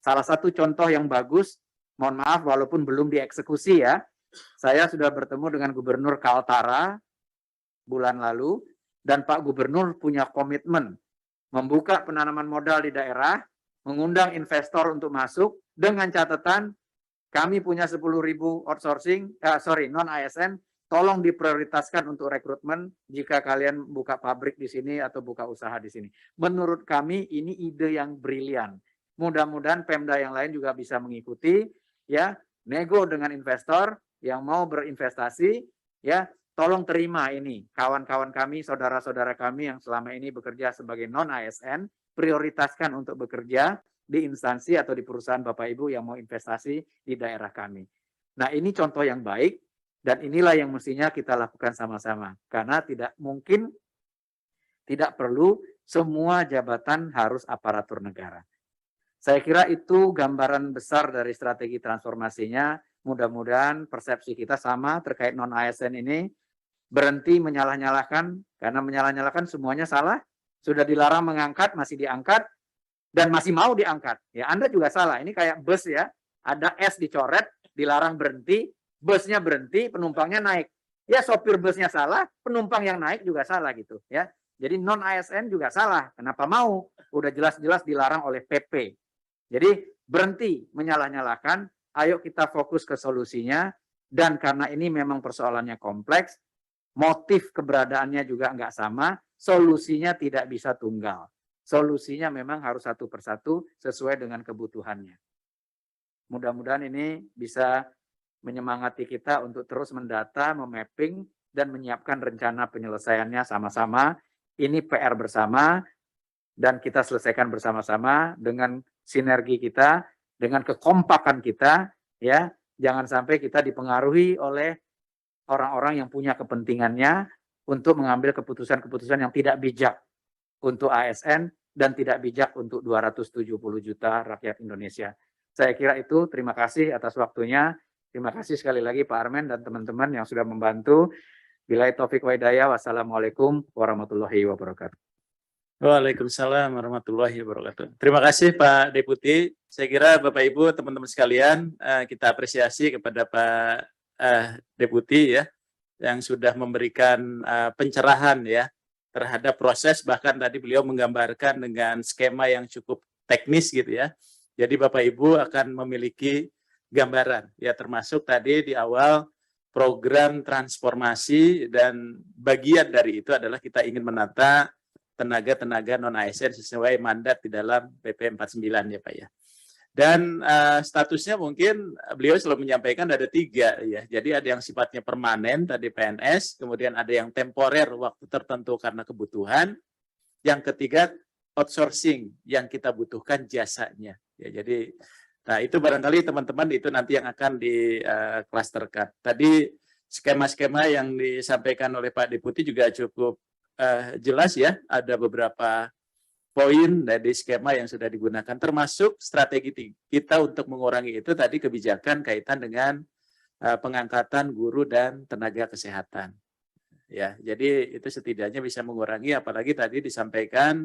Salah satu contoh yang bagus, mohon maaf walaupun belum dieksekusi ya, saya sudah bertemu dengan Gubernur Kaltara bulan lalu, dan Pak Gubernur punya komitmen membuka penanaman modal di daerah, mengundang investor untuk masuk, dengan catatan kami punya 10.000 outsourcing, non-ASN, tolong diprioritaskan untuk rekrutmen jika kalian buka pabrik di sini atau buka usaha di sini. Menurut kami ini ide yang brilian. Mudah-mudahan Pemda yang lain juga bisa mengikuti, ya, nego dengan investor yang mau berinvestasi, ya, tolong terima ini. Kawan-kawan kami, saudara-saudara kami yang selama ini bekerja sebagai non-ASN, prioritaskan untuk bekerja di instansi atau di perusahaan Bapak Ibu yang mau investasi di daerah kami. Nah, ini contoh yang baik dan inilah yang mestinya kita lakukan sama-sama. Karena tidak mungkin, tidak perlu semua jabatan harus aparatur negara. Saya kira itu gambaran besar dari strategi transformasinya. Mudah-mudahan persepsi kita sama terkait non-ASN ini, berhenti menyalah-nyalahkan, karena menyalah-nyalahkan semuanya salah. Sudah dilarang mengangkat, masih diangkat, dan masih mau diangkat. Ya, Anda juga salah. Ini kayak bus ya, ada S dicoret, dilarang berhenti, busnya berhenti, penumpangnya naik. Ya, sopir busnya salah, penumpang yang naik juga salah gitu ya. Jadi non ASN juga salah. Kenapa mau? Udah jelas-jelas dilarang oleh PP. Jadi berhenti menyalah-nyalahkan, ayo kita fokus ke solusinya, dan karena ini memang persoalannya kompleks, motif keberadaannya juga nggak sama, solusinya tidak bisa tunggal. Solusinya memang harus satu persatu sesuai dengan kebutuhannya. Mudah-mudahan ini bisa menyemangati kita untuk terus mendata, memapping, dan menyiapkan rencana penyelesaiannya sama-sama. Ini PR bersama, dan kita selesaikan bersama-sama dengan sinergi kita, dengan kekompakan kita, ya. Jangan sampai kita dipengaruhi oleh orang-orang yang punya kepentingannya untuk mengambil keputusan-keputusan yang tidak bijak untuk ASN dan tidak bijak untuk 270 juta rakyat Indonesia. Saya kira itu. Terima kasih atas waktunya. Terima kasih sekali lagi Pak Armen dan teman-teman yang sudah membantu. Billahi taufik wa hidayah. Wassalamualaikum warahmatullahi wabarakatuh. Waalaikumsalam warahmatullahi wabarakatuh. Terima kasih Pak Deputi. Saya kira Bapak Ibu, teman-teman sekalian, kita apresiasi kepada Pak Deputi ya, yang sudah memberikan pencerahan ya terhadap proses, bahkan tadi beliau menggambarkan dengan skema yang cukup teknis gitu ya. Jadi Bapak Ibu akan memiliki gambaran ya, termasuk tadi di awal program transformasi, dan bagian dari itu adalah kita ingin menata tenaga-tenaga non-ASN sesuai mandat di dalam PP 49 ya Pak ya. Dan statusnya mungkin beliau selalu menyampaikan ada 3 ya. Jadi ada yang sifatnya permanen tadi PNS, kemudian ada yang temporer waktu tertentu karena kebutuhan. Yang ketiga outsourcing yang kita butuhkan jasanya. Ya, jadi nah itu barangkali teman-teman itu nanti yang akan diklasterkan. Tadi skema-skema yang disampaikan oleh Pak Deputi juga cukup jelas ya. Ada beberapa poin dari skema yang sudah digunakan, termasuk strategi kita untuk mengurangi itu tadi kebijakan kaitan dengan pengangkatan guru dan tenaga kesehatan. Ya, jadi itu setidaknya bisa mengurangi, apalagi tadi disampaikan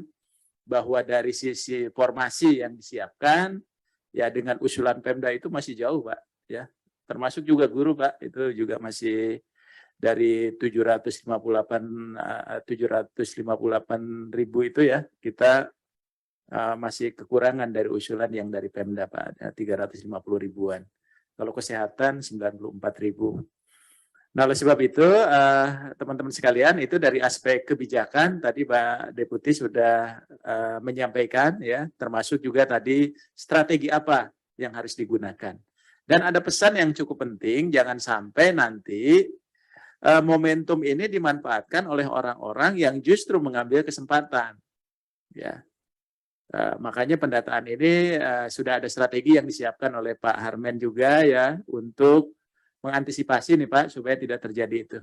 bahwa dari sisi formasi yang disiapkan ya dengan usulan Pemda itu masih jauh, Pak, ya. Termasuk juga guru, Pak, itu juga masih dari 758.000 itu ya, kita masih kekurangan dari usulan yang dari Pemda Pak, 350 ribuan. Kalau kesehatan 94.000. Nah, oleh sebab itu teman-teman sekalian, itu dari aspek kebijakan tadi Pak Deputi sudah menyampaikan ya, termasuk juga tadi strategi apa yang harus digunakan. Dan ada pesan yang cukup penting, jangan sampai nanti momentum ini dimanfaatkan oleh orang-orang yang justru mengambil kesempatan. Ya, makanya pendataan ini sudah ada strategi yang disiapkan oleh Pak Harmen juga ya untuk mengantisipasi nih Pak supaya tidak terjadi itu.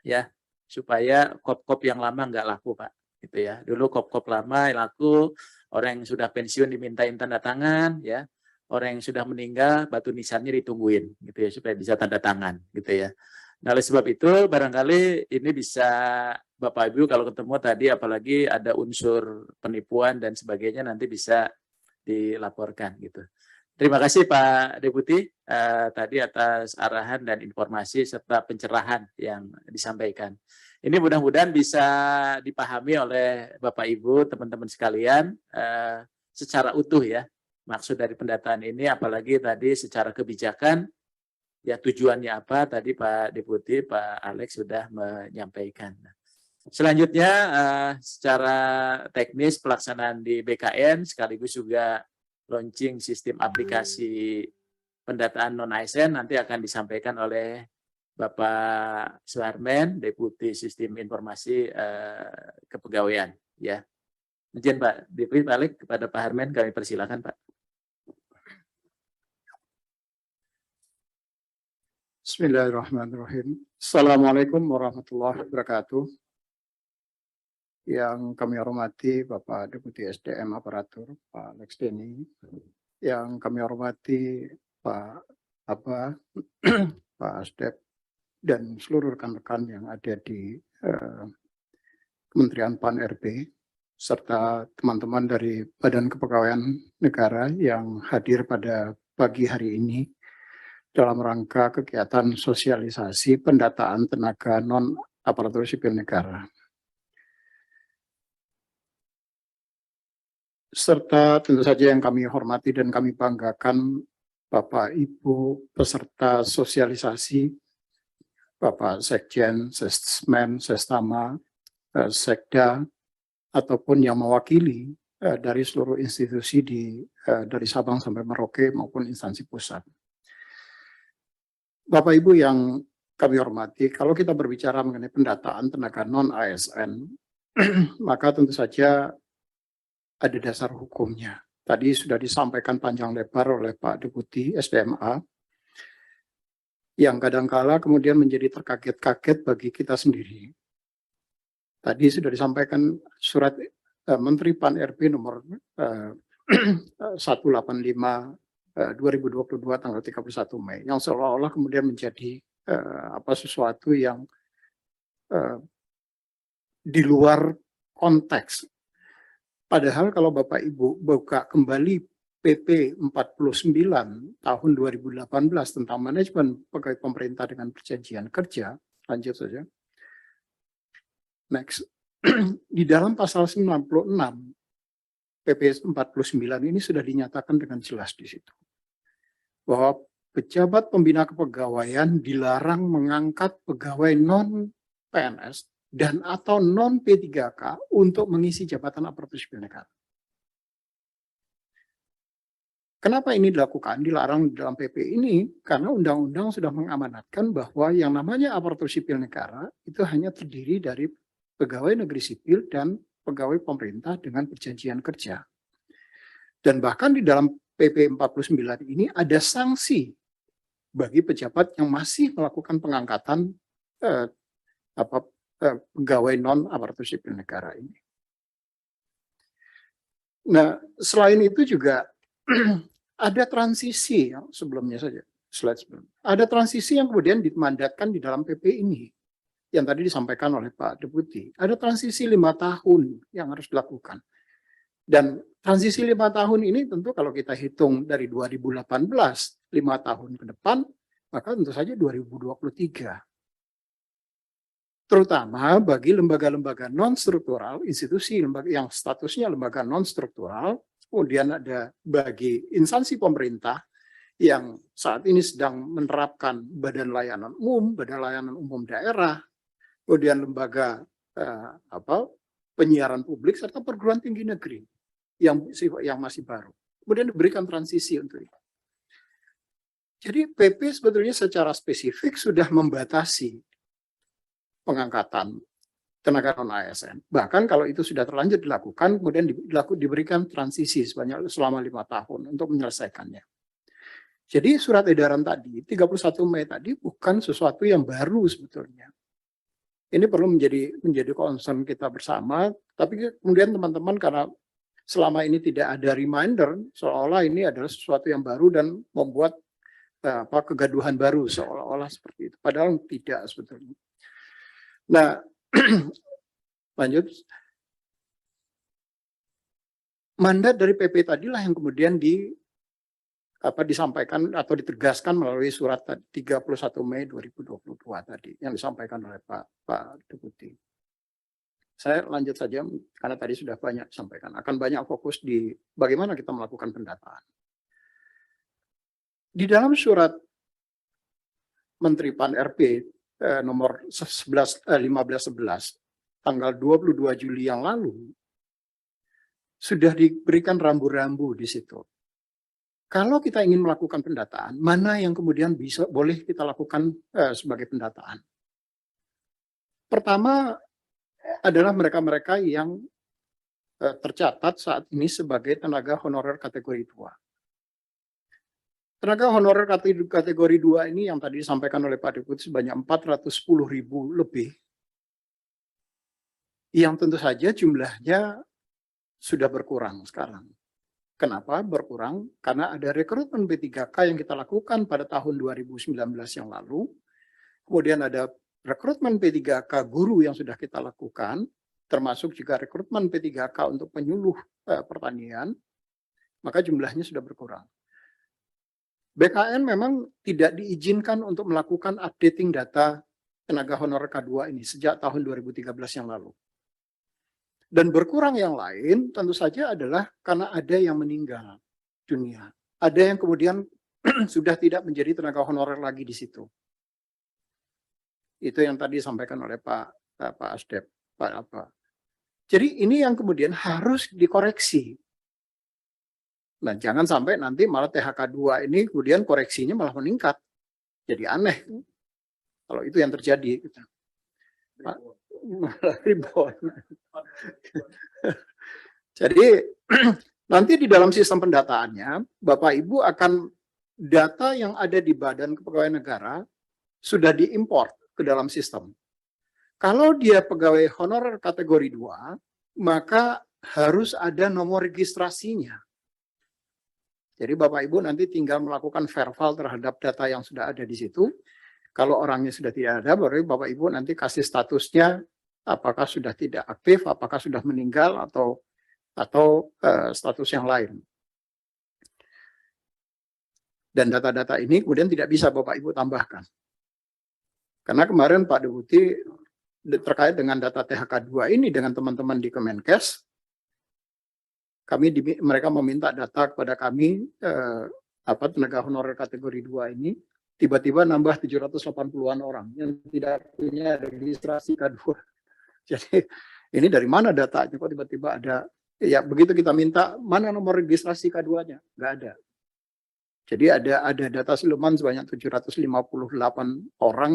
Ya, supaya kop-kop yang lama nggak laku Pak. Gitu ya. Dulu kop-kop lama yang laku, orang yang sudah pensiun dimintain tanda tangan ya. Orang yang sudah meninggal batu nisannya ditungguin gitu ya supaya bisa tanda tangan gitu ya. Nah, oleh sebab itu barangkali ini bisa Bapak Ibu kalau ketemu tadi apalagi ada unsur penipuan dan sebagainya nanti bisa dilaporkan gitu. Terima kasih Pak Deputi tadi atas arahan dan informasi serta pencerahan yang disampaikan. Ini mudah-mudahan bisa dipahami oleh Bapak Ibu, teman-teman sekalian secara utuh ya. Maksud dari pendataan ini, apalagi tadi secara kebijakan, ya tujuannya apa tadi Pak Deputi, Pak Alex sudah menyampaikan. Selanjutnya secara teknis pelaksanaan di BKN sekaligus juga launching sistem aplikasi pendataan non-ASN nanti akan disampaikan oleh Bapak Suharmen, Deputi Sistem Informasi Kepegawaian. Ya, izin Pak Deputi balik kepada Pak Harmen, kami persilakan Pak. Bismillahirrahmanirrahim. Assalamualaikum warahmatullahi wabarakatuh. Yang kami hormati Bapak Deputi SDM Aparatur, Pak Alex Denny. Yang kami hormati Pak Abah, Pak Asdep, dan seluruh rekan-rekan yang ada di Kementerian PAN-RB, serta teman-teman dari Badan Kepegawaian Negara yang hadir pada pagi hari ini dalam rangka kegiatan sosialisasi pendataan tenaga non-aparatur sipil negara. Serta tentu saja yang kami hormati dan kami banggakan Bapak Ibu peserta sosialisasi, Bapak Sekjen, Sesmen, Sestama, Sekda, ataupun yang mewakili dari seluruh institusi dari Sabang sampai Merauke maupun instansi pusat. Bapak Ibu yang kami hormati, kalau kita berbicara mengenai pendataan tenaga non-ASN, maka tentu saja ada dasar hukumnya. Tadi sudah disampaikan panjang lebar oleh Pak Deputi SDMA, yang kadangkala kemudian menjadi terkaget-kaget bagi kita sendiri. Tadi sudah disampaikan surat Menteri PAN-RB nomor 185 2022 tanggal 31 Mei yang seolah-olah kemudian menjadi sesuatu yang di luar konteks. Padahal kalau Bapak Ibu buka kembali PP 49 tahun 2018 tentang manajemen pegawai pemerintah dengan perjanjian kerja, lanjut saja. Next. Di dalam pasal 96 PP 49 ini sudah dinyatakan dengan jelas di situ bahwa pejabat pembina kepegawaian dilarang mengangkat pegawai non-PNS dan atau non-P3K untuk mengisi jabatan aparatur sipil negara. Kenapa ini dilakukan, dilarang di dalam PP ini? Karena undang-undang sudah mengamanatkan bahwa yang namanya aparatur sipil negara itu hanya terdiri dari pegawai negeri sipil dan pegawai pemerintah dengan perjanjian kerja. Dan bahkan di dalam PP 49 ini ada sanksi bagi pejabat yang masih melakukan pengangkatan pegawai non aparatur sipil negara ini. Nah, selain itu juga ada transisi yang sebelumnya saja, slide sebelumnya. Ada transisi yang kemudian dimandatkan di dalam PP ini yang tadi disampaikan oleh Pak Deputi. Ada transisi 5 tahun yang harus dilakukan. Dan transisi 5 tahun ini tentu kalau kita hitung dari 2018, 5 tahun ke depan, maka tentu saja 2023. Terutama bagi lembaga-lembaga non-struktural, institusi lembaga yang statusnya lembaga non-struktural, kemudian ada bagi instansi pemerintah yang saat ini sedang menerapkan badan layanan umum daerah, kemudian lembaga penyiaran publik serta perguruan tinggi negeri yang masih baru. Kemudian diberikan transisi untuk itu. Jadi PP sebetulnya secara spesifik sudah membatasi pengangkatan tenaga non-ASN. Bahkan kalau itu sudah terlanjur dilakukan, kemudian diberikan transisi selama 5 tahun untuk menyelesaikannya. Jadi surat edaran tadi, 31 Mei tadi bukan sesuatu yang baru sebetulnya. Ini perlu menjadi concern kita bersama, tapi kemudian teman-teman karena selama ini tidak ada reminder, seolah-olah ini adalah sesuatu yang baru dan membuat kegaduhan baru seolah-olah seperti itu. Padahal tidak sebetulnya. Nah, lanjut. mandat dari PP tadilah yang kemudian disampaikan atau ditegaskan melalui surat 31 Mei 2022 tadi yang disampaikan oleh Pak Deputi. Saya lanjut saja karena tadi sudah banyak disampaikan. Akan banyak fokus di bagaimana kita melakukan pendataan. Di dalam surat Menteri Pan RB nomor 1511 tanggal 22 Juli yang lalu sudah diberikan rambu-rambu di situ. Kalau kita ingin melakukan pendataan, mana yang kemudian boleh kita lakukan sebagai pendataan? Pertama adalah mereka-mereka yang tercatat saat ini sebagai tenaga honorer kategori 2. Tenaga honorer kategori 2 ini yang tadi disampaikan oleh Pak Deputi sebanyak 410.000 lebih, yang tentu saja jumlahnya sudah berkurang sekarang. Kenapa berkurang? Karena ada rekrutmen P3K yang kita lakukan pada tahun 2019 yang lalu. Kemudian ada rekrutmen P3K guru yang sudah kita lakukan, termasuk juga rekrutmen P3K untuk penyuluh pertanian, maka jumlahnya sudah berkurang. BKN memang tidak diizinkan untuk melakukan updating data tenaga honorer K2 ini sejak tahun 2013 yang lalu. Dan berkurang yang lain tentu saja adalah karena ada yang meninggal dunia. Ada yang kemudian sudah tidak menjadi tenaga honorer lagi di situ. Itu yang tadi disampaikan oleh Pak Asdep. Jadi ini yang kemudian harus dikoreksi. Nah, jangan sampai nanti malah THK2 ini kemudian koreksinya malah meningkat. Jadi aneh. Kalau itu yang terjadi. Ribon. Jadi nanti di dalam sistem pendataannya, Bapak Ibu akan data yang ada di Badan Kepegawaian Negara sudah diimport ke dalam sistem. Kalau dia pegawai honorer kategori 2, maka harus ada nomor registrasinya. Jadi Bapak Ibu nanti tinggal melakukan verval terhadap data yang sudah ada di situ. Kalau orangnya sudah tidak ada, baru Bapak Ibu nanti kasih statusnya, apakah sudah tidak aktif, apakah sudah meninggal, atau status yang lain. Dan data-data ini kemudian tidak bisa Bapak Ibu tambahkan. Karena kemarin Pak Deputi terkait dengan data THK2 ini dengan teman-teman di Kemenkes, mereka meminta data kepada kami tenaga honorer kategori 2 ini tiba-tiba nambah 780-an orang yang tidak punya registrasi K2. Jadi ini dari mana datanya kok tiba-tiba ada, ya begitu kita minta mana nomor registrasi K2-nya, nggak ada. Jadi ada data siluman sebanyak 758 orang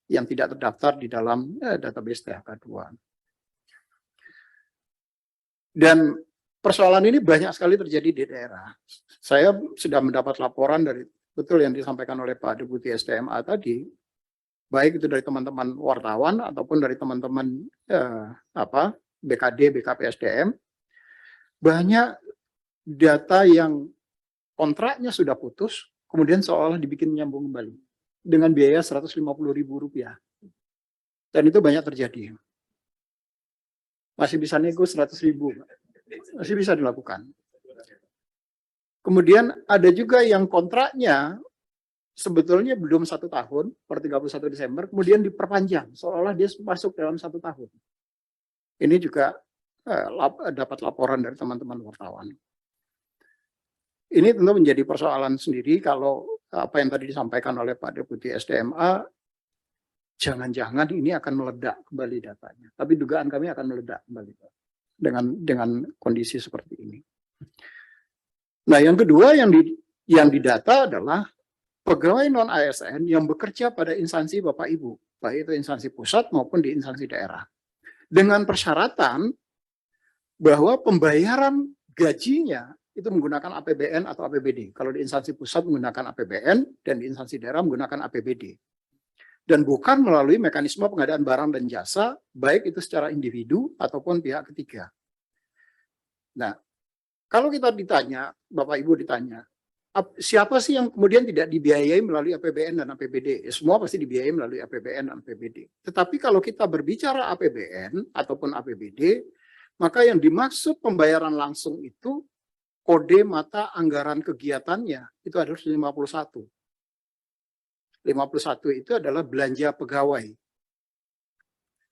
yang tidak terdaftar di dalam database THK2. Dan persoalan ini banyak sekali terjadi di daerah. Saya sudah mendapat laporan dari betul yang disampaikan oleh Pak Deputi SDMA tadi, baik itu dari teman-teman wartawan ataupun dari teman-teman BKD, BKP SDM, banyak data yang kontraknya sudah putus, kemudian seolah dibikin nyambung kembali dengan biaya Rp150.000. Dan itu banyak terjadi. Masih bisa nego 100.000, masih bisa dilakukan. Kemudian ada juga yang kontraknya sebetulnya belum 1 tahun, per 31 Desember, kemudian diperpanjang, seolah dia masuk dalam 1 tahun. Ini juga dapat laporan dari teman-teman wartawan. Ini tentu menjadi persoalan sendiri kalau apa yang tadi disampaikan oleh Pak Deputi SDMA, jangan-jangan ini akan meledak kembali datanya. Tapi dugaan kami akan meledak kembali dengan kondisi seperti ini. Nah, yang kedua yang didata adalah pegawai non-ASN yang bekerja pada instansi Bapak Ibu, baik itu instansi pusat maupun di instansi daerah. Dengan persyaratan bahwa pembayaran gajinya itu menggunakan APBN atau APBD. Kalau di instansi pusat menggunakan APBN dan di instansi daerah menggunakan APBD. Dan bukan melalui mekanisme pengadaan barang dan jasa, baik itu secara individu ataupun pihak ketiga. Nah, kalau kita ditanya, Bapak Ibu ditanya, siapa sih yang kemudian tidak dibiayai melalui APBN dan APBD? Semua pasti dibiayai melalui APBN dan APBD. Tetapi kalau kita berbicara APBN ataupun APBD, Maka yang dimaksud pembayaran langsung itu kode mata anggaran kegiatannya itu adalah 51. 51 itu adalah belanja pegawai.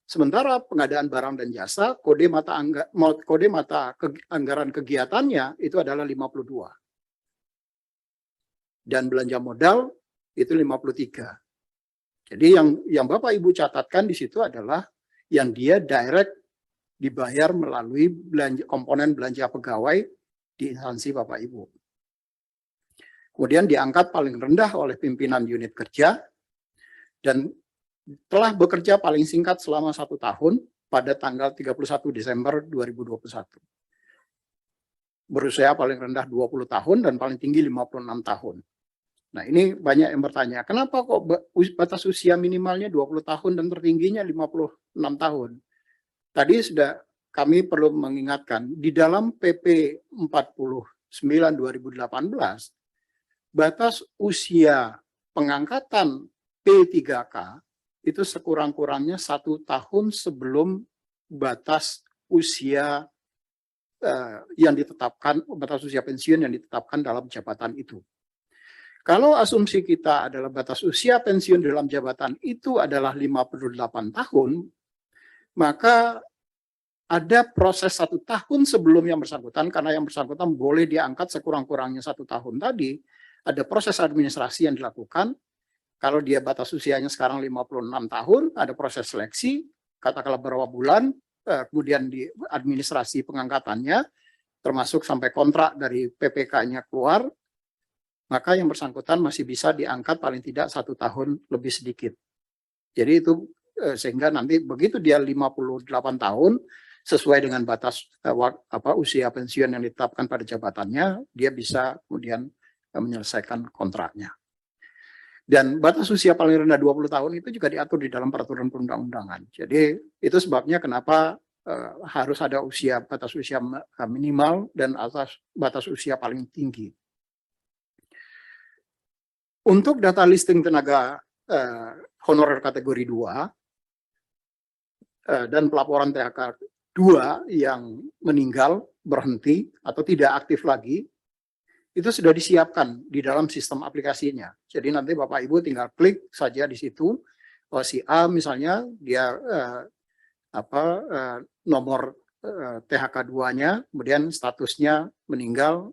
Sementara pengadaan barang dan jasa, kode mata anggaran kegiatannya itu adalah 52. Dan belanja modal itu 53. Jadi yang Bapak Ibu catatkan di situ adalah yang dia direct dibayar melalui komponen belanja pegawai di instansi Bapak Ibu. Kemudian diangkat paling rendah oleh pimpinan unit kerja dan telah bekerja paling singkat selama 1 tahun pada tanggal 31 Desember 2021. Berusia paling rendah 20 tahun dan paling tinggi 56 tahun. Nah, ini banyak yang bertanya, kenapa kok batas usia minimalnya 20 tahun dan tertingginya 56 tahun? Tadi sudah kami perlu mengingatkan, di dalam PP 49/2018, batas usia pengangkatan P3K itu sekurang-kurangnya 1 tahun sebelum batas usia yang ditetapkan, batas usia pensiun yang ditetapkan dalam jabatan itu. Kalau asumsi kita adalah batas usia pensiun dalam jabatan itu adalah 58 tahun, maka ada proses 1 tahun sebelum yang bersangkutan, karena yang bersangkutan boleh diangkat sekurang-kurangnya 1 tahun tadi, ada proses administrasi yang dilakukan. Kalau dia batas usianya sekarang 56 tahun, ada proses seleksi, katakanlah beberapa bulan, kemudian di administrasi pengangkatannya, termasuk sampai kontrak dari PPK-nya keluar, maka yang bersangkutan masih bisa diangkat paling tidak 1 tahun lebih sedikit. Jadi itu sehingga nanti begitu dia 58 tahun, sesuai dengan batas usia pensiun yang ditetapkan pada jabatannya, dia bisa kemudian menyelesaikan kontraknya. Dan batas usia paling rendah 20 tahun itu juga diatur di dalam peraturan perundang-undangan. Jadi itu sebabnya kenapa harus ada batas usia minimal dan batas usia paling tinggi. Untuk data listing tenaga honorer kategori 2 dan pelaporan THK 2 yang meninggal, berhenti, atau tidak aktif lagi, itu sudah disiapkan di dalam sistem aplikasinya. Jadi nanti Bapak Ibu tinggal klik saja di situ. Si A misalnya dia nomor THK 2-nya, kemudian statusnya meninggal,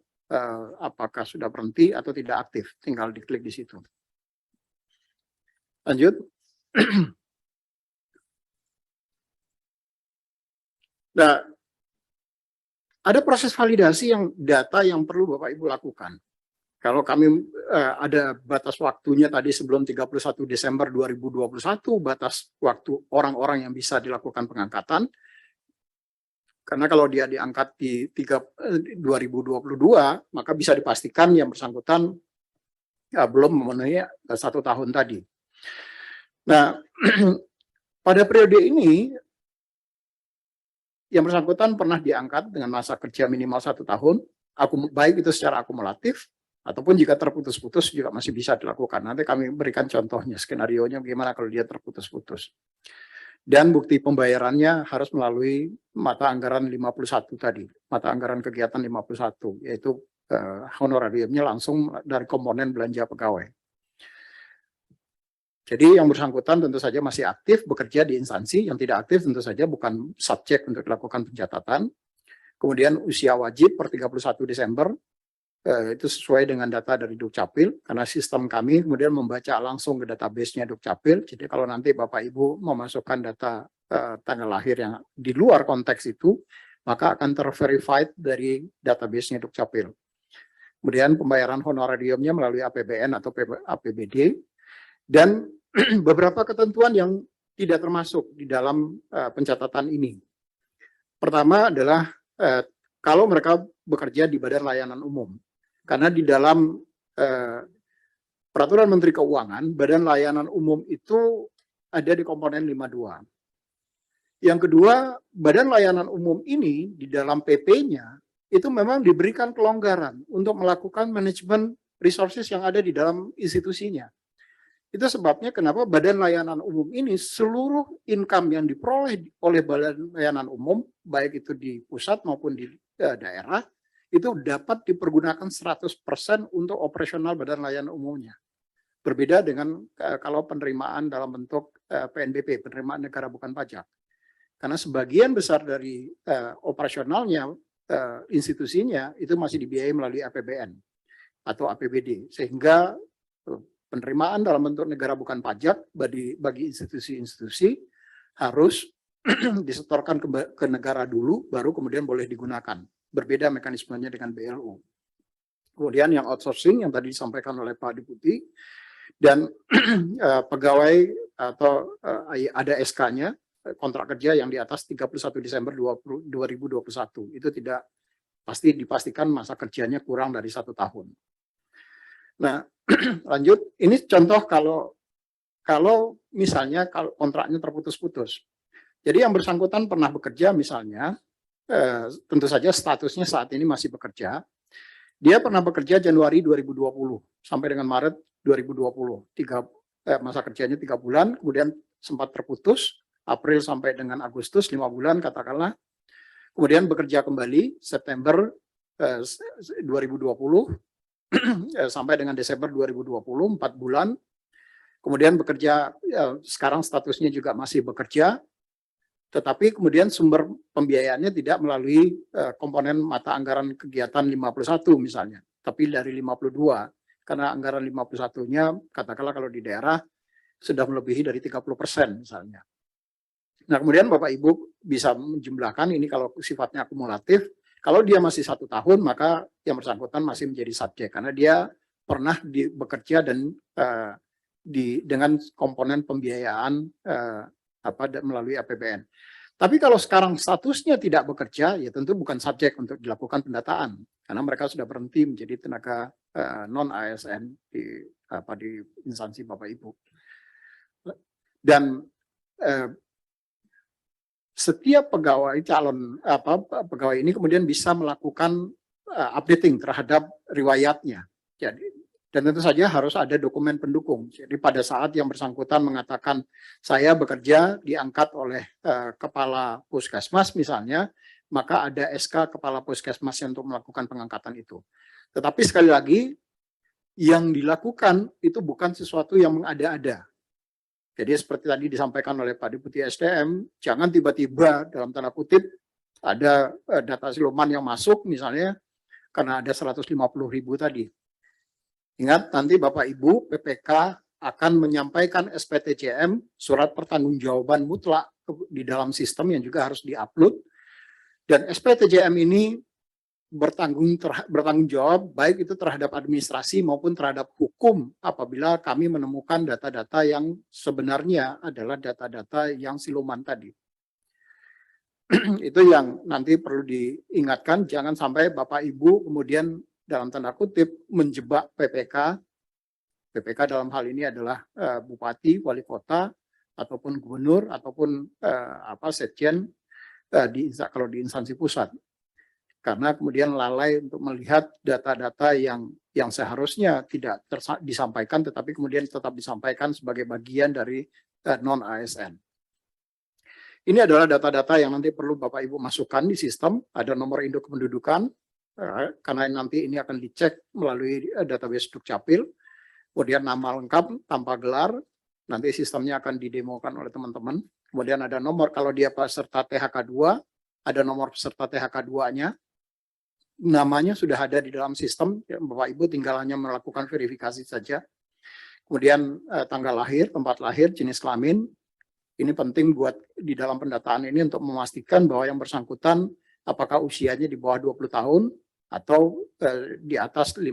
apakah sudah berhenti atau tidak aktif. Tinggal diklik di situ. Lanjut. Nah, ada proses validasi data yang perlu Bapak Ibu lakukan. Kalau kami ada batas waktunya tadi sebelum 31 Desember 2021, batas waktu orang-orang yang bisa dilakukan pengangkatan. Karena kalau dia diangkat di 2022, maka bisa dipastikan yang bersangkutan belum memenuhi 1 tahun tadi. Nah, pada periode ini, yang bersangkutan pernah diangkat dengan masa kerja minimal 1 tahun, baik itu secara akumulatif, ataupun jika terputus-putus juga masih bisa dilakukan. Nanti kami berikan contohnya, skenario-nya bagaimana kalau dia terputus-putus. Dan bukti pembayarannya harus melalui mata anggaran 51 tadi, mata anggaran kegiatan 51, yaitu honorariumnya langsung dari komponen belanja pegawai. Jadi yang bersangkutan tentu saja masih aktif bekerja di instansi, yang tidak aktif tentu saja bukan subjek untuk dilakukan pencatatan. Kemudian usia wajib per 31 Desember, itu sesuai dengan data dari Dukcapil, karena sistem kami kemudian membaca langsung ke database-nya Dukcapil. Jadi kalau nanti Bapak Ibu memasukkan data tanggal lahir yang di luar konteks itu, maka akan terverified dari database-nya Dukcapil. Kemudian pembayaran honorariumnya melalui APBN atau APBD, dan beberapa ketentuan yang tidak termasuk di dalam pencatatan ini. Pertama adalah kalau mereka bekerja di badan layanan umum. Karena di dalam Peraturan Menteri Keuangan, badan layanan umum itu ada di komponen 52. Yang kedua, badan layanan umum ini di dalam PP-nya itu memang diberikan kelonggaran untuk melakukan manajemen resources yang ada di dalam institusinya. Itu sebabnya kenapa Badan Layanan Umum ini seluruh income yang diperoleh oleh Badan Layanan Umum, baik itu di pusat maupun di daerah, itu dapat dipergunakan 100% untuk operasional Badan Layanan Umumnya. Berbeda dengan kalau penerimaan dalam bentuk PNBP, penerimaan negara bukan pajak. Karena sebagian besar dari operasionalnya institusinya itu masih dibiayai melalui APBN atau APBD, sehingga penerimaan dalam bentuk negara bukan pajak bagi institusi-institusi harus disetorkan ke negara dulu, baru kemudian boleh digunakan. Berbeda mekanismenya dengan BLU. Kemudian yang outsourcing yang tadi disampaikan oleh Pak Deputi, dan pegawai atau ada SK-nya, kontrak kerja yang di atas 31 Desember 2021. Itu tidak dipastikan masa kerjanya kurang dari 1 tahun. Nah, lanjut, ini contoh kalau misalnya kalau kontraknya terputus-putus. Jadi yang bersangkutan pernah bekerja misalnya, tentu saja statusnya saat ini masih bekerja. Dia pernah bekerja Januari 2020 sampai dengan Maret 2020. Masa kerjanya 3 bulan, kemudian sempat terputus, April sampai dengan Agustus 5 bulan katakanlah. Kemudian bekerja kembali September 2020 sampai dengan Desember 2020, 4 bulan. Kemudian bekerja, sekarang statusnya juga masih bekerja, tetapi kemudian sumber pembiayaannya tidak melalui komponen mata anggaran kegiatan 51 misalnya, tapi dari 52, karena anggaran 51-nya katakanlah kalau di daerah sudah melebihi dari 30% misalnya. Nah, kemudian Bapak Ibu bisa menjumlahkan ini kalau sifatnya akumulatif. Kalau dia masih 1 tahun, maka yang bersangkutan masih menjadi subjek karena dia pernah bekerja dan dengan komponen pembiayaan melalui APBN. Tapi kalau sekarang statusnya tidak bekerja, ya tentu bukan subjek untuk dilakukan pendataan karena mereka sudah berhenti menjadi tenaga non ASN di instansi Bapak Ibu. Dan setiap pegawai pegawai ini kemudian bisa melakukan updating terhadap riwayatnya. Jadi, dan tentu saja harus ada dokumen pendukung. Jadi pada saat yang bersangkutan mengatakan saya bekerja diangkat oleh kepala puskesmas misalnya, maka ada SK kepala puskesmas untuk melakukan pengangkatan itu. Tetapi sekali lagi yang dilakukan itu bukan sesuatu yang mengada-ada. Jadi seperti tadi disampaikan oleh Pak Deputi SDM, jangan tiba-tiba dalam tanda kutip ada data siluman yang masuk misalnya karena ada 150.000 tadi. Ingat nanti Bapak Ibu PPK akan menyampaikan SPTJM, surat pertanggungjawaban mutlak di dalam sistem yang juga harus diupload. Dan SPTJM ini bertanggung jawab baik itu terhadap administrasi maupun terhadap hukum apabila kami menemukan data-data yang sebenarnya adalah data-data yang siluman tadi. Itu yang nanti perlu diingatkan, jangan sampai Bapak Ibu kemudian dalam tanda kutip menjebak PPK. PPK dalam hal ini adalah bupati, wali kota, ataupun gubernur, ataupun sekjen kalau di instansi pusat. Karena kemudian lalai untuk melihat data-data yang seharusnya tidak disampaikan, tetapi kemudian tetap disampaikan sebagai bagian dari non-ASN. Ini adalah data-data yang nanti perlu Bapak Ibu masukkan di sistem, ada nomor induk kependudukan, karena nanti ini akan dicek melalui database Dukcapil, kemudian nama lengkap tanpa gelar, nanti sistemnya akan didemokan oleh teman-teman, kemudian ada nomor, kalau dia peserta THK 2, ada nomor peserta THK 2-nya, namanya sudah ada di dalam sistem, Bapak Ibu tinggal hanya melakukan verifikasi saja. Kemudian tanggal lahir, tempat lahir, jenis kelamin, ini penting buat di dalam pendataan ini untuk memastikan bahwa yang bersangkutan apakah usianya di bawah 20 tahun atau di atas 56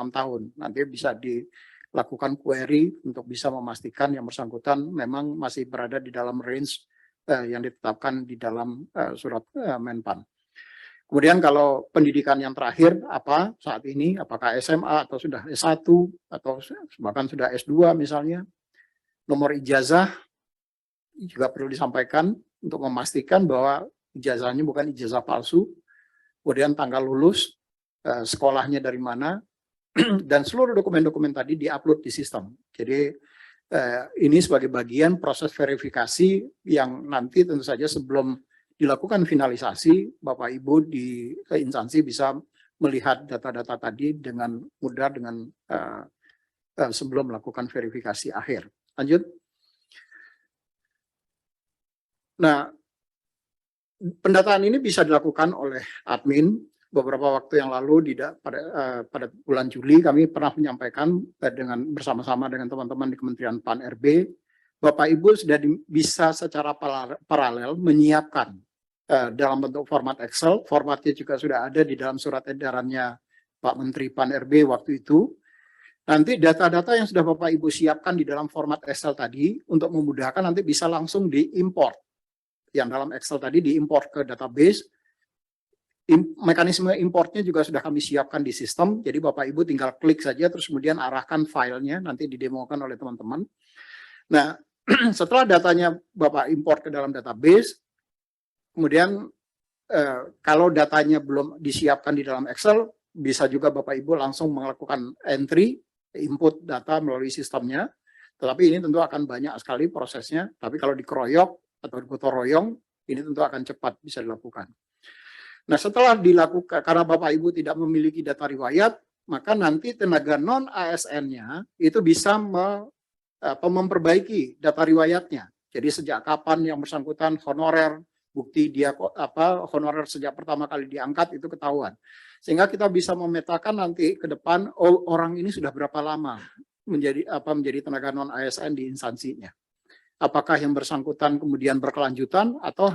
tahun. Nanti bisa dilakukan query untuk bisa memastikan yang bersangkutan memang masih berada di dalam range yang ditetapkan di dalam surat Menpan. Kemudian kalau pendidikan yang terakhir apa saat ini, apakah SMA atau sudah S1 atau bahkan sudah S2 misalnya, nomor ijazah juga perlu disampaikan untuk memastikan bahwa ijazahnya bukan ijazah palsu, kemudian tanggal lulus, sekolahnya dari mana, dan seluruh dokumen-dokumen tadi diupload di sistem. Jadi ini sebagai bagian proses verifikasi yang nanti tentu saja sebelum dilakukan finalisasi, Bapak Ibu di instansi bisa melihat data-data tadi dengan mudah dengan sebelum melakukan verifikasi akhir. Lanjut. Nah, pendataan ini bisa dilakukan oleh admin. Beberapa waktu yang lalu pada bulan Juli kami pernah menyampaikan bersama-sama dengan teman-teman di Kementerian PAN RB, Bapak Ibu sudah bisa secara paralel menyiapkan dalam bentuk format Excel, formatnya juga sudah ada di dalam surat edarannya Pak Menteri PAN RB waktu itu. Nanti data-data yang sudah Bapak Ibu siapkan di dalam format Excel tadi untuk memudahkan nanti bisa langsung diimport. Yang dalam Excel tadi diimport ke database. Mekanisme importnya juga sudah kami siapkan di sistem, jadi Bapak Ibu tinggal klik saja terus kemudian arahkan filenya, nanti didemokan oleh teman-teman. Nah, setelah datanya Bapak import ke dalam database, kemudian kalau datanya belum disiapkan di dalam Excel, bisa juga Bapak Ibu langsung melakukan entry, input data melalui sistemnya, tetapi ini tentu akan banyak sekali prosesnya, tapi kalau dikeroyok atau digotong royong, ini tentu akan cepat bisa dilakukan. Nah, setelah dilakukan, karena Bapak Ibu tidak memiliki data riwayat, maka nanti tenaga non-ASN-nya itu bisa memperbaiki data riwayatnya. Jadi sejak kapan yang bersangkutan honorer, bukti dia honorer sejak pertama kali diangkat itu ketahuan. Sehingga kita bisa memetakan nanti ke depan, oh, orang ini sudah berapa lama menjadi tenaga non-ASN di instansinya. Apakah yang bersangkutan kemudian berkelanjutan atau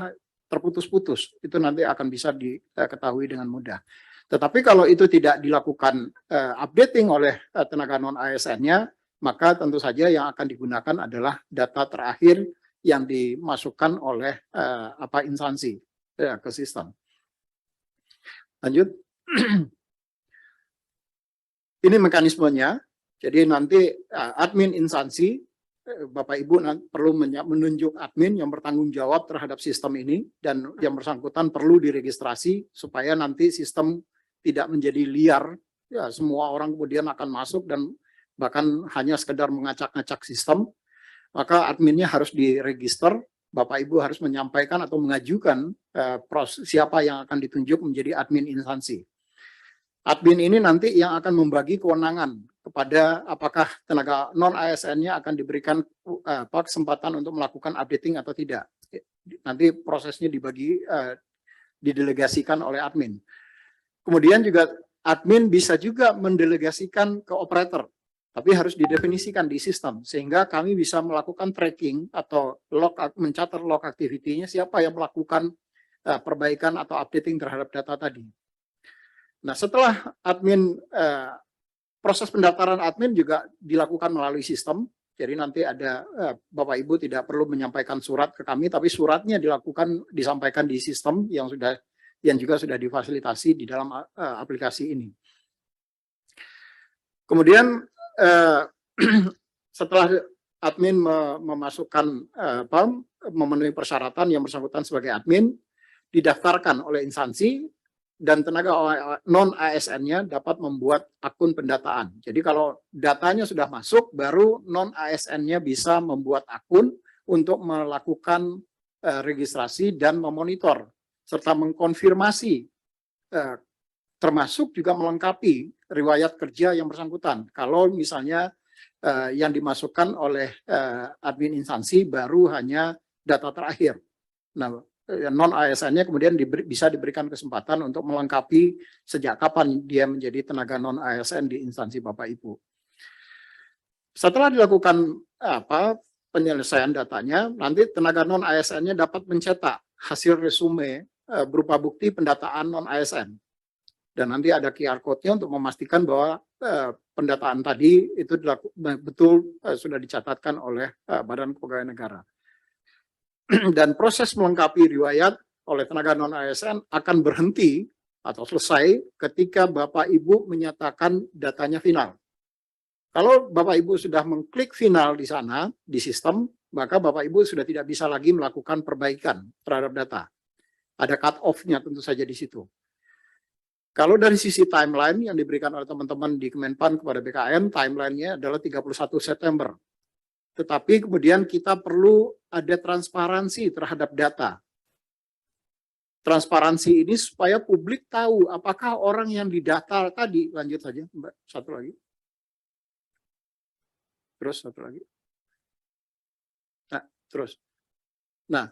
terputus-putus, itu nanti akan bisa diketahui dengan mudah. Tetapi kalau itu tidak dilakukan updating oleh tenaga non-ASN-nya, maka tentu saja yang akan digunakan adalah data terakhir yang dimasukkan oleh instansi ke sistem. Lanjut. Ini mekanismenya. Jadi nanti admin instansi, Bapak Ibu perlu menunjuk admin yang bertanggung jawab terhadap sistem ini dan yang bersangkutan perlu diregistrasi supaya nanti sistem tidak menjadi liar, ya semua orang kemudian akan masuk dan bahkan hanya sekedar mengacak-ngacak sistem, maka adminnya harus diregister, Bapak Ibu harus menyampaikan atau mengajukan siapa yang akan ditunjuk menjadi admin instansi. Admin ini nanti yang akan membagi kewenangan kepada apakah tenaga non-ASN-nya akan diberikan kesempatan untuk melakukan updating atau tidak. Nanti prosesnya didelegasikan oleh admin. Kemudian juga admin bisa juga mendelegasikan ke operator, tapi harus didefinisikan di sistem sehingga kami bisa melakukan tracking atau mencatat log activity-nya siapa yang melakukan perbaikan atau updating terhadap data tadi. Nah, setelah admin proses pendaftaran admin juga dilakukan melalui sistem. Jadi nanti ada Bapak Ibu tidak perlu menyampaikan surat ke kami, tapi suratnya disampaikan di sistem yang juga sudah difasilitasi di dalam aplikasi ini. Kemudian setelah admin memasukkan memenuhi persyaratan yang bersangkutan sebagai admin, didaftarkan oleh instansi dan tenaga non-ASN-nya dapat membuat akun pendataan. Jadi kalau datanya sudah masuk, baru non-ASN-nya bisa membuat akun untuk melakukan registrasi dan memonitor, serta mengkonfirmasi, termasuk juga melengkapi riwayat kerja yang bersangkutan. Kalau misalnya yang dimasukkan oleh admin instansi baru hanya data terakhir. Nah, non-ASN-nya kemudian bisa diberikan kesempatan untuk melengkapi sejak kapan dia menjadi tenaga non-ASN di instansi Bapak Ibu. Setelah dilakukan penyelesaian datanya, nanti tenaga non-ASN-nya dapat mencetak hasil resume berupa bukti pendataan non-ASN. Dan nanti ada QR code-nya untuk memastikan bahwa pendataan tadi itu betul sudah dicatatkan oleh Badan Kepegawaian Negara. Dan proses melengkapi riwayat oleh tenaga non-ASN akan berhenti atau selesai ketika Bapak Ibu menyatakan datanya final. Kalau Bapak Ibu sudah mengklik final di sana, di sistem, maka Bapak Ibu sudah tidak bisa lagi melakukan perbaikan terhadap data. Ada cut-off-nya tentu saja di situ. Kalau dari sisi timeline yang diberikan oleh teman-teman di Kemenpan kepada BKN, timeline-nya adalah 31 September. tetapi kemudian kita perlu ada transparansi terhadap data. Transparansi ini supaya publik tahu apakah orang yang didata tadi, lanjut saja Mbak, satu lagi. Terus satu lagi. Nah, terus. Nah,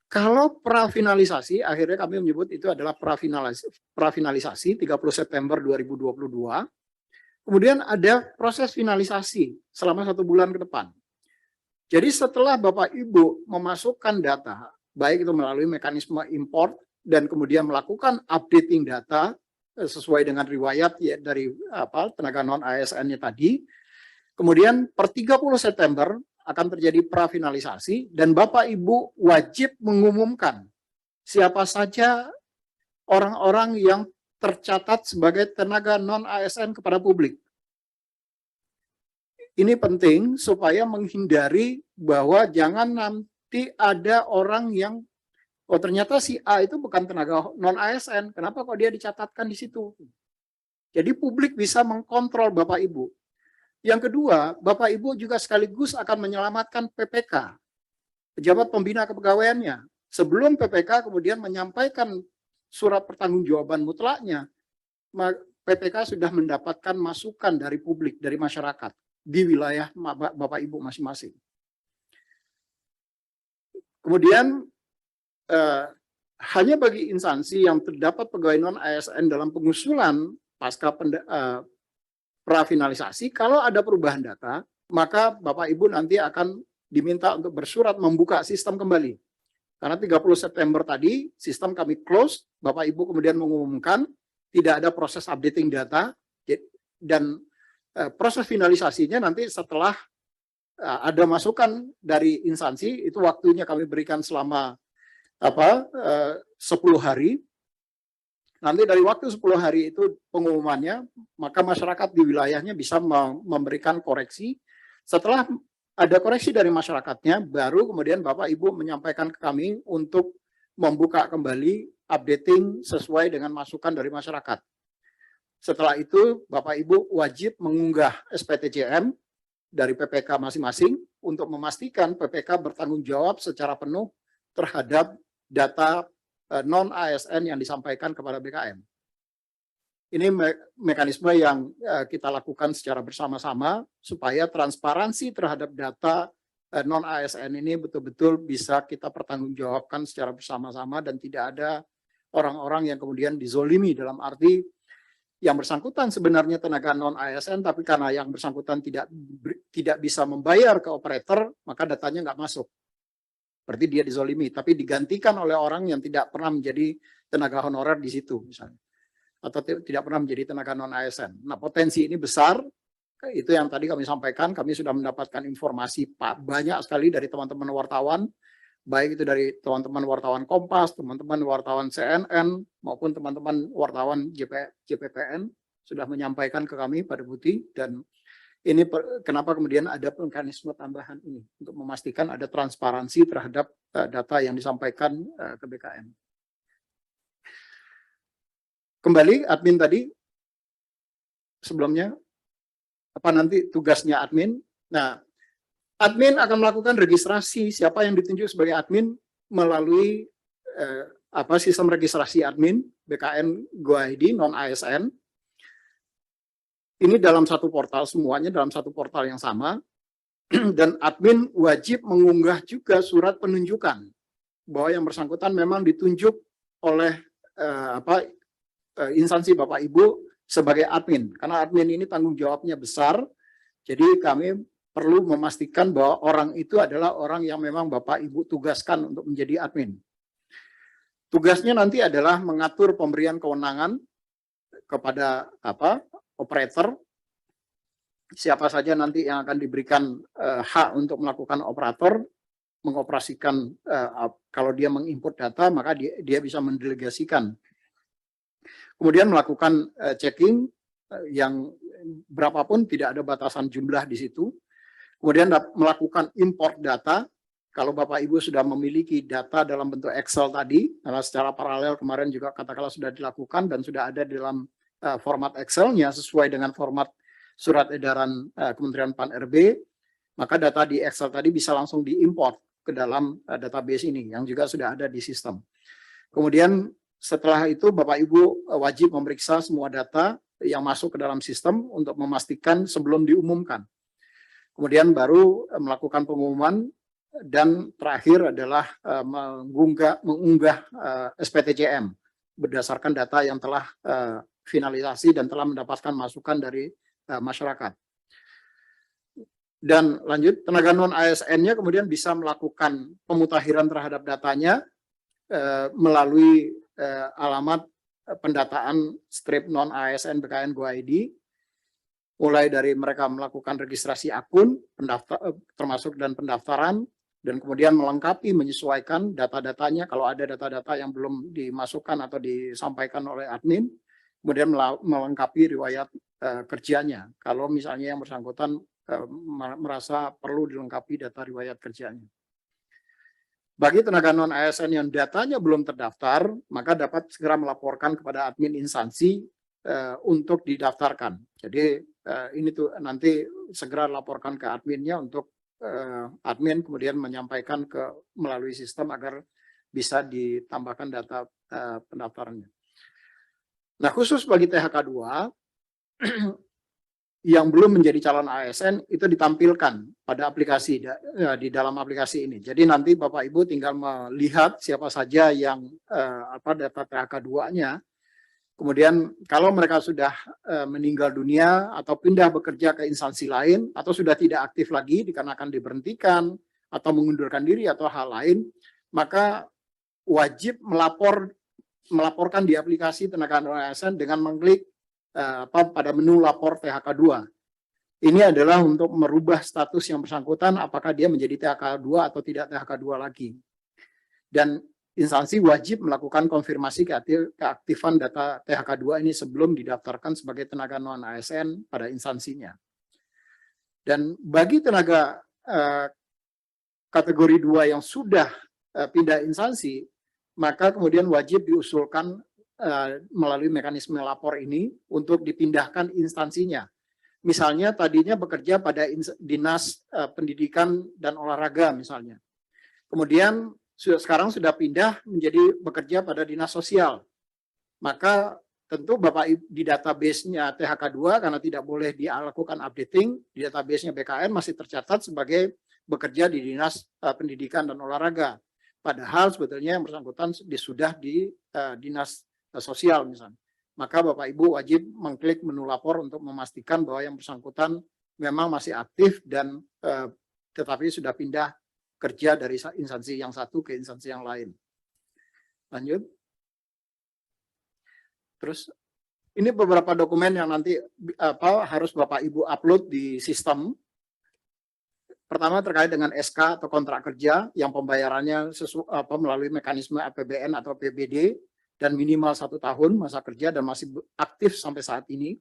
kalau prafinalisasi, akhirnya kami menyebut itu adalah prafinalisasi 30 September 2022. Kemudian ada proses finalisasi selama 1 bulan ke depan. Jadi setelah Bapak Ibu memasukkan data, baik itu melalui mekanisme import dan kemudian melakukan updating data sesuai dengan riwayat ya, dari tenaga non ASN-nya tadi, kemudian per 30 September akan terjadi prafinalisasi dan Bapak Ibu wajib mengumumkan siapa saja orang-orang yang tercatat sebagai tenaga non ASN kepada publik. Ini penting supaya menghindari bahwa jangan nanti ada orang yang, oh ternyata si A itu bukan tenaga non ASN, kenapa kok dia dicatatkan di situ? Jadi publik bisa mengkontrol Bapak Ibu. Yang kedua, Bapak Ibu juga sekaligus akan menyelamatkan PPK, pejabat pembina kepegawaiannya. Sebelum PPK kemudian menyampaikan surat pertanggungjawaban mutlaknya, PPK sudah mendapatkan masukan dari publik, dari masyarakat di wilayah Bapak Ibu masing-masing. Kemudian hanya bagi instansi yang terdapat pegawai non ASN dalam pengusulan pasca prafinalisasi, kalau ada perubahan data, maka Bapak Ibu nanti akan diminta untuk bersurat membuka sistem kembali. Karena 30 September tadi sistem kami close, Bapak Ibu kemudian mengumumkan tidak ada proses updating data dan proses finalisasinya nanti setelah ada masukan dari instansi, itu waktunya kami berikan selama 10 hari. Nanti dari waktu 10 hari itu pengumumannya, maka masyarakat di wilayahnya bisa memberikan koreksi. Setelah ada koreksi dari masyarakatnya, baru kemudian Bapak Ibu menyampaikan ke kami untuk membuka kembali updating sesuai dengan masukan dari masyarakat. Setelah itu, Bapak Ibu wajib mengunggah SPTJM dari PPK masing-masing untuk memastikan PPK bertanggung jawab secara penuh terhadap data non-ASN yang disampaikan kepada BKM. Ini mekanisme yang kita lakukan secara bersama-sama supaya transparansi terhadap data non-ASN ini betul-betul bisa kita pertanggungjawabkan secara bersama-sama dan tidak ada orang-orang yang kemudian dizolimi dalam arti yang bersangkutan sebenarnya tenaga non-ASN, tapi karena yang bersangkutan tidak bisa membayar ke operator, maka datanya nggak masuk. Berarti dia dizolimi, tapi digantikan oleh orang yang tidak pernah menjadi tenaga honorer di situ, misalnya. Atau tidak pernah menjadi tenaga non-ASN. Nah, potensi ini besar, itu yang tadi kami sampaikan, kami sudah mendapatkan informasi banyak sekali dari teman-teman wartawan, baik itu dari teman-teman wartawan Kompas, teman-teman wartawan CNN, maupun teman-teman wartawan JPPN sudah menyampaikan ke kami pada Deputi, dan ini kenapa kemudian ada mekanisme tambahan ini untuk memastikan ada transparansi terhadap data yang disampaikan ke BKM. Kembali admin tadi sebelumnya, apa nanti tugasnya admin? Nah, admin akan melakukan registrasi siapa yang ditunjuk sebagai admin melalui sistem registrasi admin BKN GoID non ASN. Ini dalam satu portal, semuanya dalam satu portal yang sama, dan admin wajib mengunggah juga surat penunjukan bahwa yang bersangkutan memang ditunjuk oleh instansi Bapak Ibu sebagai admin, karena admin ini tanggung jawabnya besar, jadi kami perlu memastikan bahwa orang itu adalah orang yang memang Bapak Ibu tugaskan untuk menjadi admin. Tugasnya nanti adalah mengatur pemberian kewenangan kepada operator, siapa saja nanti yang akan diberikan hak untuk melakukan operator, mengoperasikan kalau dia menginput data, maka dia bisa mendelegasikan. Kemudian melakukan checking yang berapapun, tidak ada batasan jumlah di situ. Kemudian melakukan import data, kalau Bapak Ibu sudah memiliki data dalam bentuk Excel tadi, karena secara paralel kemarin juga katakanlah sudah dilakukan dan sudah ada dalam format Excel-nya sesuai dengan format surat edaran Kementerian PAN RB, Maka data di Excel tadi bisa langsung diimport ke dalam database ini yang juga sudah ada di sistem. Kemudian setelah itu Bapak Ibu wajib memeriksa semua data yang masuk ke dalam sistem untuk memastikan sebelum diumumkan. Kemudian baru melakukan pengumuman, dan terakhir adalah mengunggah SPTCM berdasarkan data yang telah finalisasi dan telah mendapatkan masukan dari masyarakat. Dan lanjut, tenaga non-ASN-nya kemudian bisa melakukan pemutakhiran terhadap datanya melalui alamat pendataan strip non-ASN BKN Go ID, mulai dari mereka melakukan registrasi akun, termasuk dan pendaftaran, dan kemudian melengkapi, menyesuaikan data-datanya kalau ada data-data yang belum dimasukkan atau disampaikan oleh admin, kemudian melengkapi riwayat kerjanya kalau misalnya yang bersangkutan merasa perlu dilengkapi data riwayat kerjanya. Bagi tenaga non-ASN yang datanya belum terdaftar, maka dapat segera melaporkan kepada admin instansi untuk didaftarkan. Jadi ini tuh nanti segera laporkan ke adminnya untuk admin kemudian menyampaikan melalui sistem agar bisa ditambahkan data pendaftarannya. Nah, khusus bagi THK 2 yang belum menjadi calon ASN itu ditampilkan pada aplikasi di dalam aplikasi ini. Jadi nanti Bapak Ibu tinggal melihat siapa saja yang data THK 2-nya. Kemudian kalau mereka sudah meninggal dunia atau pindah bekerja ke instansi lain atau sudah tidak aktif lagi dikarenakan diberhentikan atau mengundurkan diri atau hal lain, maka wajib melaporkan di aplikasi tenaga non-ASN dengan mengklik pada menu lapor THK 2. Ini adalah untuk merubah status yang bersangkutan apakah dia menjadi THK 2 atau tidak THK 2 lagi. Dan instansi wajib melakukan konfirmasi keaktifan data THK 2 ini sebelum didaftarkan sebagai tenaga non-ASN pada instansinya. Dan bagi tenaga kategori 2 yang sudah pindah instansi, maka kemudian wajib diusulkan melalui mekanisme lapor ini untuk dipindahkan instansinya. Misalnya tadinya bekerja pada Dinas Pendidikan dan Olahraga misalnya. Kemudian sekarang sudah pindah menjadi bekerja pada Dinas Sosial. Maka tentu Bapak di database-nya THK 2 karena tidak boleh dilakukan updating, di database-nya BKN masih tercatat sebagai bekerja di Dinas Pendidikan dan Olahraga. Padahal sebetulnya yang bersangkutan sudah di Dinas Sosial misalnya. Maka Bapak Ibu wajib mengklik menu lapor untuk memastikan bahwa yang bersangkutan memang masih aktif dan tetapi sudah pindah kerja dari instansi yang satu ke instansi yang lain. Lanjut. Terus ini beberapa dokumen yang nanti harus Bapak Ibu upload di sistem. Pertama terkait dengan SK atau kontrak kerja yang pembayarannya melalui mekanisme APBN atau PBD dan minimal 1 tahun masa kerja dan masih aktif sampai saat ini.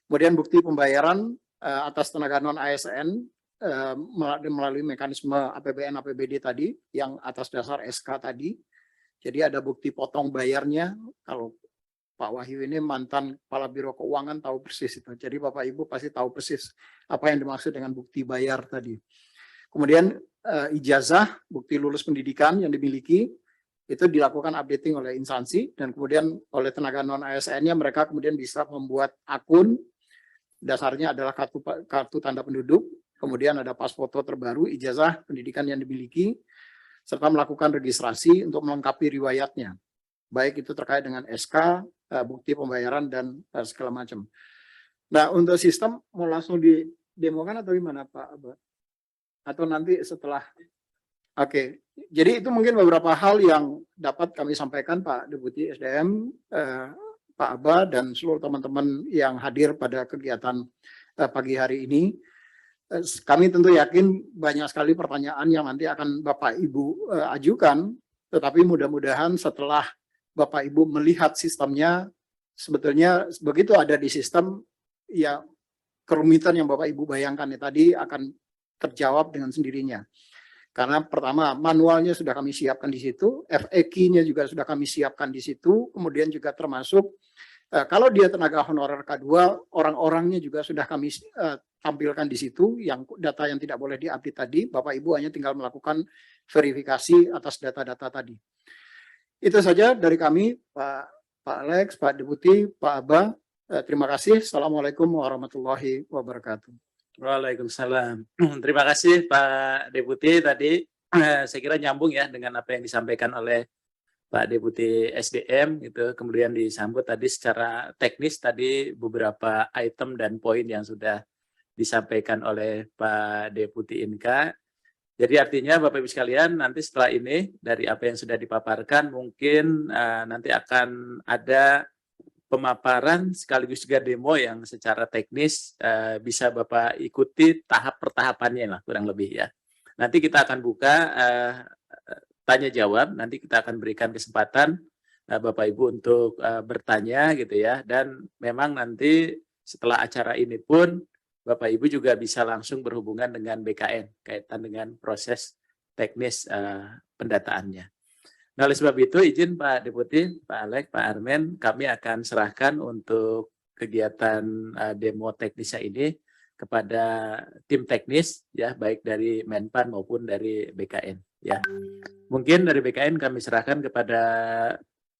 Kemudian bukti pembayaran atas tenaga non-ASN melalui mekanisme APBN APBD tadi yang atas dasar SK tadi. Jadi ada bukti potong bayarnya. Kalau Pak Wahyu ini mantan Kepala Biro Keuangan tahu persis itu. Jadi Bapak Ibu pasti tahu persis apa yang dimaksud dengan bukti bayar tadi. Kemudian ijazah, bukti lulus pendidikan yang dimiliki itu dilakukan updating oleh instansi dan kemudian oleh tenaga non-ASN-nya mereka kemudian bisa membuat akun. Dasarnya adalah kartu tanda penduduk, kemudian ada pas foto terbaru, ijazah pendidikan yang dimiliki, serta melakukan registrasi untuk melengkapi riwayatnya. Baik itu terkait dengan SK, bukti pembayaran, dan segala macam. Nah, untuk sistem mau langsung didemokan atau gimana Pak Abah? Atau nanti setelah? Oke, jadi itu mungkin beberapa hal yang dapat kami sampaikan Pak Deputi SDM, Pak Abah, dan seluruh teman-teman yang hadir pada kegiatan pagi hari ini. Kami tentu yakin banyak sekali pertanyaan yang nanti akan Bapak Ibu ajukan, tetapi mudah-mudahan setelah Bapak Ibu melihat sistemnya, sebetulnya begitu ada di sistem, ya kerumitan yang Bapak Ibu bayangkan tadi akan terjawab dengan sendirinya. Karena pertama manualnya sudah kami siapkan di situ, FAQ-nya juga sudah kami siapkan di situ, kemudian juga termasuk Kalau dia tenaga honorer K2, orang-orangnya juga sudah kami tampilkan di situ, yang data yang tidak boleh diupdate tadi, Bapak Ibu hanya tinggal melakukan verifikasi atas data-data tadi. Itu saja dari kami, Pak Alex, Pak Deputi, Pak Aba. Terima kasih. Assalamualaikum warahmatullahi wabarakatuh. Waalaikumsalam. Terima kasih Pak Deputi tadi. Saya kira nyambung ya dengan apa yang disampaikan oleh Pak Deputi SDM gitu. Kemudian disambut tadi secara teknis tadi beberapa item dan poin yang sudah disampaikan oleh Pak Deputi Inka. Jadi artinya Bapak Ibu sekalian nanti setelah ini dari apa yang sudah dipaparkan mungkin nanti akan ada pemaparan sekaligus juga demo yang secara teknis bisa Bapak ikuti tahap pertahapannya lah kurang lebih ya. Nanti kita akan buka tanya jawab, nanti kita akan berikan kesempatan Bapak Ibu untuk bertanya gitu ya, dan memang nanti setelah acara ini pun Bapak Ibu juga bisa langsung berhubungan dengan BKN kaitan dengan proses teknis pendataannya. Nah, oleh sebab itu izin Pak Deputi, Pak Alex, Pak Armen, kami akan serahkan untuk kegiatan demo teknisnya ini kepada tim teknis ya, baik dari Menpan maupun dari BKN ya. Mungkin dari BKN kami serahkan kepada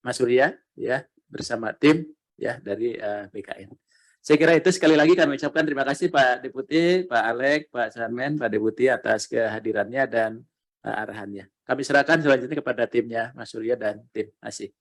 Mas Surya ya bersama tim ya dari BKN. Saya kira itu. Sekali lagi kami ucapkan terima kasih Pak Deputi, Pak Alex, Pak Sarmen, Pak Deputi atas kehadirannya dan arahannya. Kami serahkan selanjutnya kepada timnya Mas Surya dan tim ASI.